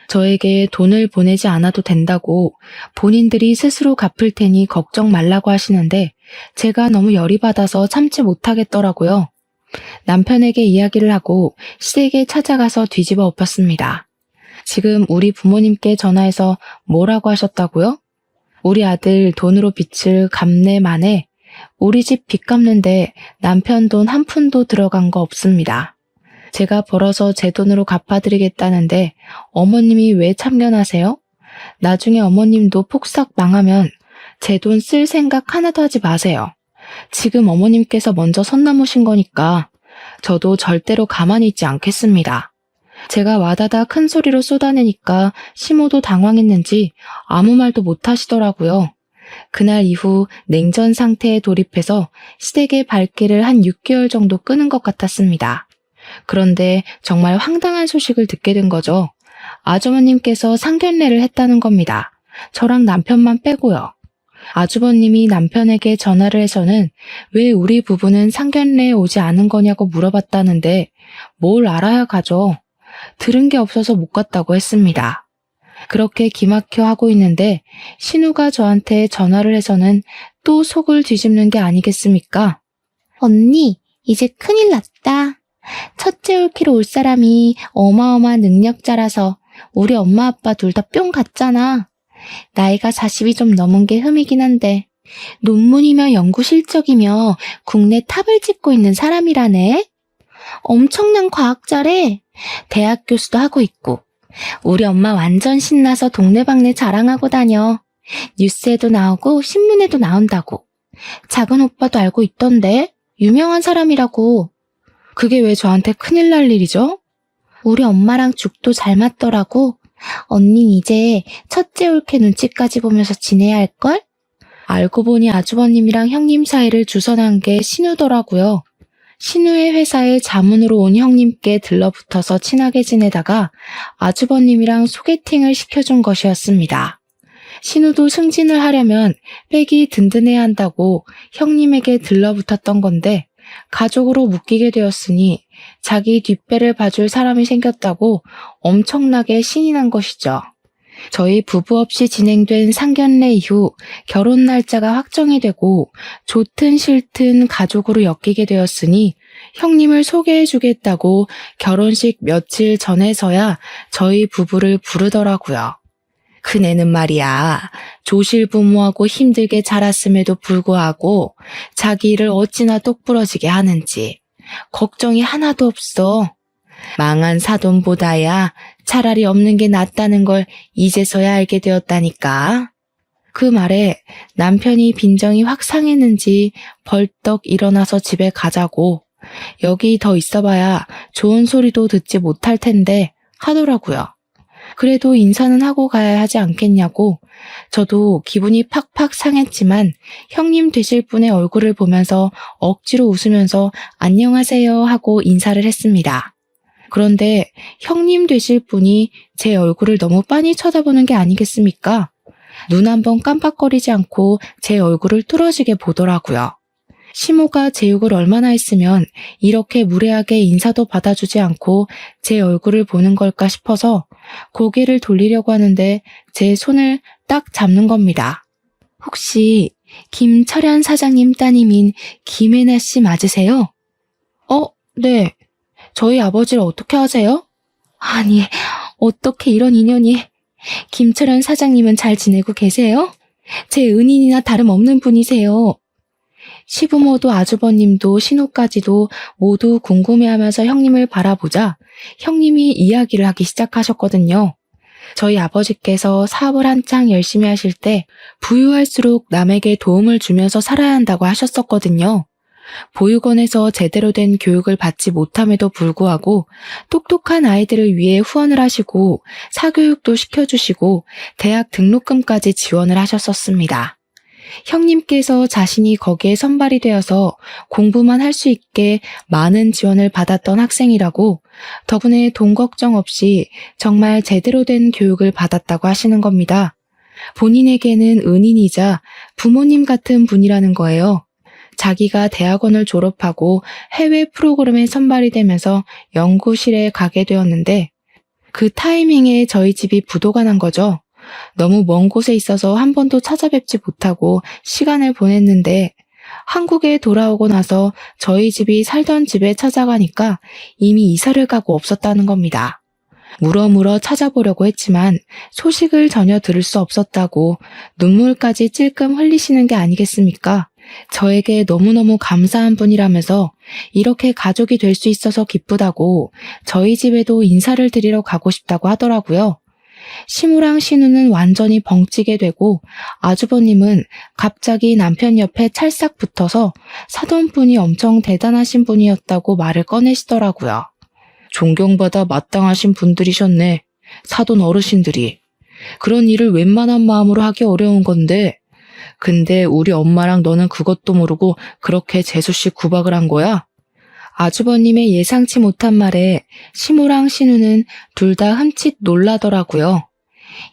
저에게 돈을 보내지 않아도 된다고 본인들이 스스로 갚을 테니 걱정 말라고 하시는데 제가 너무 열이 받아서 참지 못하겠더라고요. 남편에게 이야기를 하고 시댁에 찾아가서 뒤집어 엎었습니다. 지금 우리 부모님께 전화해서 뭐라고 하셨다고요? 우리 아들 돈으로 빚을 갚네 마네. 우리 집 빚 갚는데 남편 돈 한 푼도 들어간 거 없습니다. 제가 벌어서 제 돈으로 갚아드리겠다는데 어머님이 왜 참견하세요? 나중에 어머님도 폭삭 망하면 제 돈 쓸 생각 하나도 하지 마세요. 지금 어머님께서 먼저 선 넘으신 거니까 저도 절대로 가만히 있지 않겠습니다. 제가 와다다 큰 소리로 쏟아내니까 시모도 당황했는지 아무 말도 못 하시더라고요. 그날 이후 냉전 상태에 돌입해서 시댁의 발길을 한 6개월 정도 끄는 것 같았습니다. 그런데 정말 황당한 소식을 듣게 된 거죠. 아주버님께서 상견례를 했다는 겁니다. 저랑 남편만 빼고요. 아주버님이 남편에게 전화를 해서는 왜 우리 부부는 상견례에 오지 않은 거냐고 물어봤다는데 뭘 알아야 가죠. 들은 게 없어서 못 갔다고 했습니다. 그렇게 기막혀 하고 있는데 신우가 저한테 전화를 해서는 또 속을 뒤집는 게 아니겠습니까? 언니, 이제 큰일 났다. 첫째 올키로 올 사람이 어마어마한 능력자라서 우리 엄마 아빠 둘 다 뿅 갔잖아. 나이가 40이 좀 넘은 게 흠이긴 한데 논문이며 연구 실적이며 국내 탑을 찍고 있는 사람이라네. 엄청난 과학자래. 대학 교수도 하고 있고. 우리 엄마 완전 신나서 동네방네 자랑하고 다녀. 뉴스에도 나오고 신문에도 나온다고. 작은 오빠도 알고 있던데. 유명한 사람이라고. 그게 왜 저한테 큰일 날 일이죠? 우리 엄마랑 죽도 잘 맞더라고. 언닌 이제 첫째 올케 눈치까지 보면서 지내야 할걸? 알고 보니 아주버님이랑 형님 사이를 주선한 게 신우더라고요. 신우의 회사에 자문으로 온 형님께 들러붙어서 친하게 지내다가 아주버님이랑 소개팅을 시켜준 것이었습니다. 신우도 승진을 하려면 백이 든든해야 한다고 형님에게 들러붙었던 건데 가족으로 묶이게 되었으니 자기 뒷배를 봐줄 사람이 생겼다고 엄청나게 신이 난 것이죠. 저희 부부 없이 진행된 상견례 이후 결혼 날짜가 확정이 되고 좋든 싫든 가족으로 엮이게 되었으니 형님을 소개해주겠다고 결혼식 며칠 전에서야 저희 부부를 부르더라고요. 큰애는 말이야, 조실부모하고 힘들게 자랐음에도 불구하고 자기 일을 어찌나 똑부러지게 하는지 걱정이 하나도 없어. 망한 사돈보다야 차라리 없는 게 낫다는 걸 이제서야 알게 되었다니까. 그 말에 남편이 빈정이 확 상했는지 벌떡 일어나서 집에 가자고, 여기 더 있어봐야 좋은 소리도 듣지 못할 텐데 하더라고요. 그래도 인사는 하고 가야 하지 않겠냐고. 저도 기분이 팍팍 상했지만 형님 되실 분의 얼굴을 보면서 억지로 웃으면서 안녕하세요 하고 인사를 했습니다. 그런데 형님 되실 분이 제 얼굴을 너무 빤히 쳐다보는 게 아니겠습니까? 눈 한 번 깜빡거리지 않고 제 얼굴을 뚫어지게 보더라고요. 시모가 제 욕을 얼마나 했으면 이렇게 무례하게 인사도 받아주지 않고 제 얼굴을 보는 걸까 싶어서 고개를 돌리려고 하는데 제 손을 딱 잡는 겁니다. 혹시 김철현 사장님 따님인 김혜나 씨 맞으세요? 네. 저희 아버지를 어떻게 아세요? 아니, 어떻게 이런 인연이. 김철현 사장님은 잘 지내고 계세요? 제 은인이나 다름없는 분이세요. 시부모도 아주버님도 신우까지도 모두 궁금해하면서 형님을 바라보자 형님이 이야기를 하기 시작하셨거든요. 저희 아버지께서 사업을 한창 열심히 하실 때 부유할수록 남에게 도움을 주면서 살아야 한다고 하셨었거든요. 보육원에서 제대로 된 교육을 받지 못함에도 불구하고 똑똑한 아이들을 위해 후원을 하시고 사교육도 시켜주시고 대학 등록금까지 지원을 하셨었습니다. 형님께서 자신이 거기에 선발이 되어서 공부만 할 수 있게 많은 지원을 받았던 학생이라고 덕분에 돈 걱정 없이 정말 제대로 된 교육을 받았다고 하시는 겁니다. 본인에게는 은인이자 부모님 같은 분이라는 거예요. 자기가 대학원을 졸업하고 해외 프로그램에 선발이 되면서 연구실에 가게 되었는데 그 타이밍에 저희 집이 부도가 난 거죠. 너무 먼 곳에 있어서 한 번도 찾아뵙지 못하고 시간을 보냈는데 한국에 돌아오고 나서 저희 집이 살던 집에 찾아가니까 이미 이사를 가고 없었다는 겁니다. 물어물어 찾아보려고 했지만 소식을 전혀 들을 수 없었다고 눈물까지 찔끔 흘리시는 게 아니겠습니까? 저에게 너무너무 감사한 분이라면서 이렇게 가족이 될 수 있어서 기쁘다고 저희 집에도 인사를 드리러 가고 싶다고 하더라고요. 시무랑 신우는 완전히 벙찌게 되고 아주버님은 갑자기 남편 옆에 찰싹 붙어서 사돈분이 엄청 대단하신 분이었다고 말을 꺼내시더라고요. 존경받아 마땅하신 분들이셨네. 사돈 어르신들이. 그런 일을 웬만한 마음으로 하기 어려운 건데 근데 우리 엄마랑 너는 그것도 모르고 그렇게 재수씨 구박을 한 거야? 아주버님의 예상치 못한 말에 시무랑 신우는 둘 다 흠칫 놀라더라고요.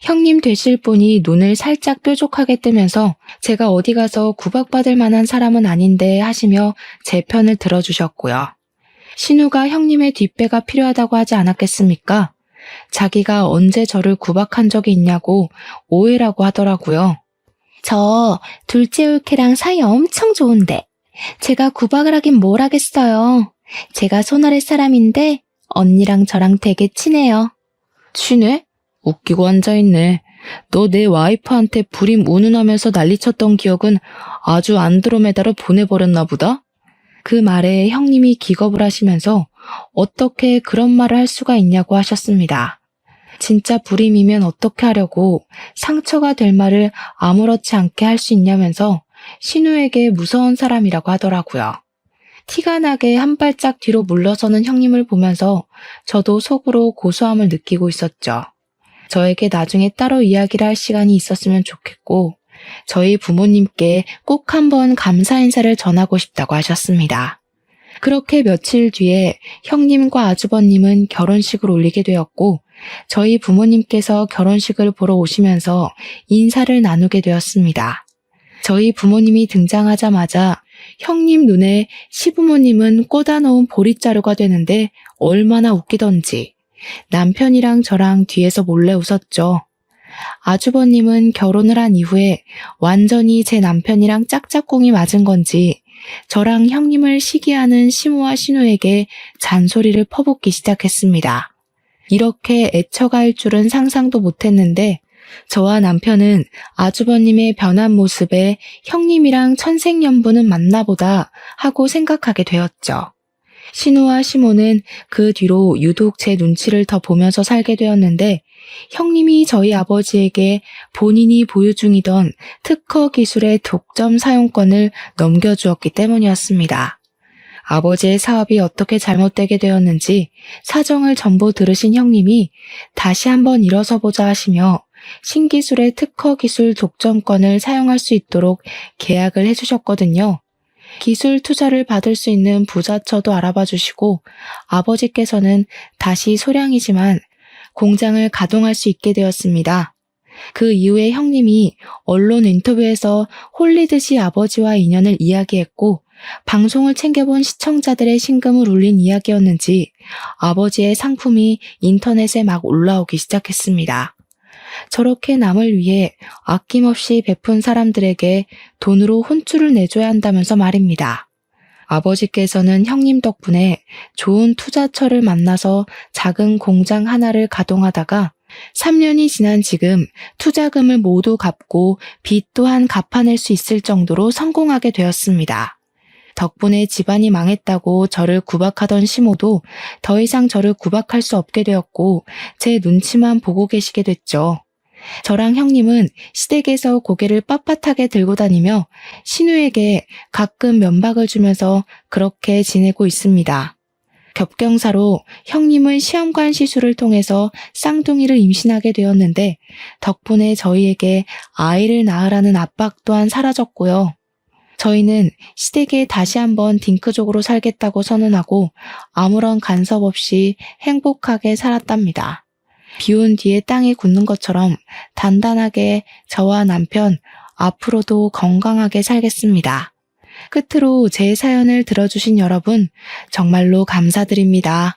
형님 되실 분이 눈을 살짝 뾰족하게 뜨면서 제가 어디 가서 구박받을 만한 사람은 아닌데 하시며 제 편을 들어주셨고요. 신우가 형님의 뒷배가 필요하다고 하지 않았겠습니까? 자기가 언제 저를 구박한 적이 있냐고 오해라고 하더라고요. 저 둘째 올케랑 사이 엄청 좋은데 제가 구박을 하긴 뭘 하겠어요. 제가 손아래 사람인데 언니랑 저랑 되게 친해요. 친해? 웃기고 앉아있네. 너 내 와이프한테 불임 운운하면서 난리쳤던 기억은 아주 안드로메다로 보내버렸나 보다? 그 말에 형님이 기겁을 하시면서 어떻게 그런 말을 할 수가 있냐고 하셨습니다. 진짜 불임이면 어떻게 하려고 상처가 될 말을 아무렇지 않게 할 수 있냐면서 신우에게 무서운 사람이라고 하더라고요. 티가 나게 한 발짝 뒤로 물러서는 형님을 보면서 저도 속으로 고소함을 느끼고 있었죠. 저에게 나중에 따로 이야기를 할 시간이 있었으면 좋겠고 저희 부모님께 꼭 한번 감사 인사를 전하고 싶다고 하셨습니다. 그렇게 며칠 뒤에 형님과 아주버님은 결혼식을 올리게 되었고 저희 부모님께서 결혼식을 보러 오시면서 인사를 나누게 되었습니다. 저희 부모님이 등장하자마자 형님 눈에 시부모님은 꽂아놓은 보릿자루가 되는데 얼마나 웃기던지 남편이랑 저랑 뒤에서 몰래 웃었죠. 아주버님은 결혼을 한 이후에 완전히 제 남편이랑 짝짝꿍이 맞은 건지 저랑 형님을 시기하는 시무와 신우에게 잔소리를 퍼붓기 시작했습니다. 이렇게 애처갈 줄은 상상도 못했는데 저와 남편은 아주버님의 변한 모습에 형님이랑 천생연분은 맞나보다 하고 생각하게 되었죠. 신우와 시모는 그 뒤로 유독 제 눈치를 더 보면서 살게 되었는데 형님이 저희 아버지에게 본인이 보유 중이던 특허 기술의 독점 사용권을 넘겨주었기 때문이었습니다. 아버지의 사업이 어떻게 잘못되게 되었는지 사정을 전부 들으신 형님이 다시 한번 일어서 보자 하시며 신기술의 특허 기술 독점권을 사용할 수 있도록 계약을 해주셨거든요. 기술 투자를 받을 수 있는 부자처도 알아봐 주시고 아버지께서는 다시 소량이지만 공장을 가동할 수 있게 되었습니다. 그 이후에 형님이 언론 인터뷰에서 홀리듯이 아버지와 인연을 이야기했고 방송을 챙겨본 시청자들의 심금을 울린 이야기였는지 아버지의 상품이 인터넷에 막 올라오기 시작했습니다. 저렇게 남을 위해 아낌없이 베푼 사람들에게 돈으로 혼쭐을 내줘야 한다면서 말입니다. 아버지께서는 형님 덕분에 좋은 투자처를 만나서 작은 공장 하나를 가동하다가 3년이 지난 지금 투자금을 모두 갚고 빚 또한 갚아낼 수 있을 정도로 성공하게 되었습니다. 덕분에 집안이 망했다고 저를 구박하던 시모도 더 이상 저를 구박할 수 없게 되었고 제 눈치만 보고 계시게 됐죠. 저랑 형님은 시댁에서 고개를 빳빳하게 들고 다니며 신우에게 가끔 면박을 주면서 그렇게 지내고 있습니다. 겹경사로 형님은 시험관 시술을 통해서 쌍둥이를 임신하게 되었는데 덕분에 저희에게 아이를 낳으라는 압박 또한 사라졌고요. 저희는 시댁에 다시 한번 딩크족으로 살겠다고 선언하고 아무런 간섭 없이 행복하게 살았답니다. 비온 뒤에 땅이 굳는 것처럼 단단하게 저와 남편 앞으로도 건강하게 살겠습니다. 끝으로 제 사연을 들어주신 여러분 정말로 감사드립니다.